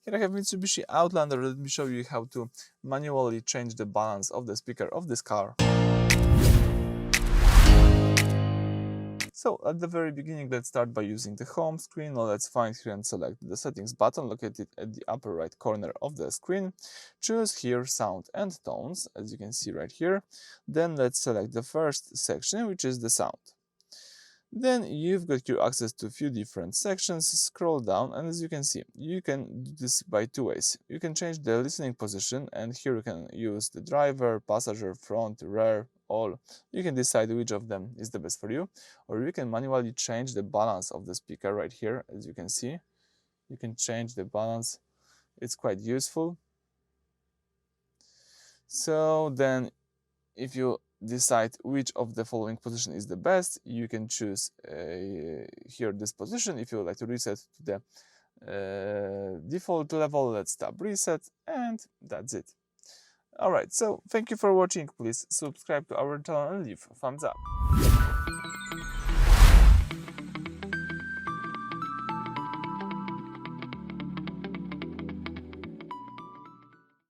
Here I have Mitsubishi Outlander. Let me show you how to manually change the balance of the speaker of this car. So at the very beginning, let's start by using the home screen. Now let's find here and select the settings button located at the upper right corner of the screen. Choose here sound and tones, as you can see right here. Then let's select the first section, which is the sound. Then you've got your access to a few different sections. Scroll down, and as you can see, you can do this by two ways. You can change the listening position, and here you can use the driver, passenger, front, rear, all. You can decide which of them is the best for you, or you can manually change the balance of the speaker right here. As you can see, you can change the balance. It's quite useful. So then if you decide which of the following position is the best, you can choose here this position. If you would like to reset to the default level, let's tap reset, and that's it. Alright, so thank you for watching. Please subscribe to our channel and leave a thumbs up.